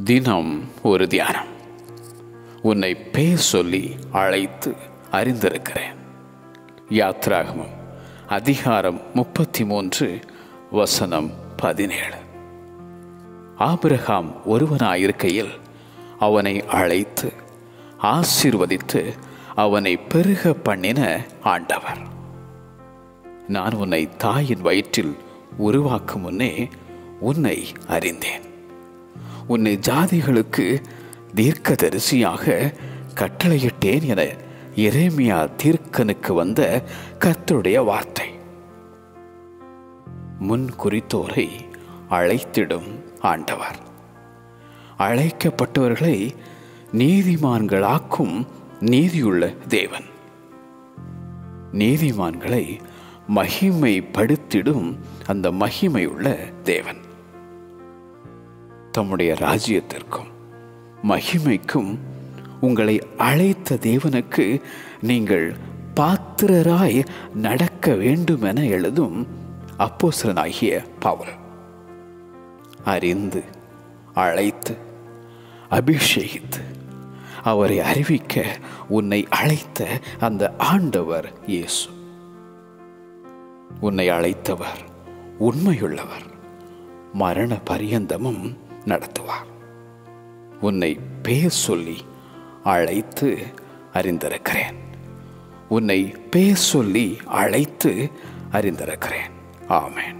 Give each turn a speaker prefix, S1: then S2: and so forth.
S1: தினம் ஒரு தியானம். உன்னை பேர் சொல்லி அழைத்து அறிந்திருக்கிறேன். யாத்ராகமம் அதிகாரம் 33 வசனம் 17. ஆபிரகாம் ஒருவனாயிருக்கையில் அவனை அழைத்து ஆசீர்வதித்து அவனை பெருக பண்ணின ஆண்டவர். நான் உன்னை தாயின் வயிற்றில் உருவாக்கும் முன்னே உன்னை அறிந்தேன். உன்னை ஜாதிகளுக்கு தீர்க்கதரிசியாக கட்டளையிட்டேன் என எரேமியா தீர்க்கனுக்கு வந்த கர்த்தருடைய வார்த்தை. முன் குறித்தோரை அழைத்திடும் ஆண்டவர். அழைக்கப்பட்டவர்களை நீதிமான்களாக்கும் நீதியுள்ள தேவன். நீதிமான்களை மகிமைப்படுத்திடும் அந்த மகிமையுள்ள தேவன். தம்முடைய ராஜ்யத்திற்கும் மகிமைக்கும் உங்களை அழைத்த தேவனுக்கு நீங்கள் பாத்திரராய் நடக்க வேண்டும் என எழுதும் அப்போஸ்தலனாகிய பவுல். அறிந்து அழைத்து அபிஷேகித்து அவரை அறிவிக்க உன்னை அழைத்த அந்த ஆண்டவர் இயேசு. உன்னை அழைத்தவர் உண்மையுள்ளவர், மரண பரியந்தமும் நடத்துவார். உன்னை பேர் சொல்லி அழைத்து அறிந்திருக்கிறேன். உன்னை பேர் சொல்லி அழைத்து அறிந்திருக்கிறேன். ஆமென்.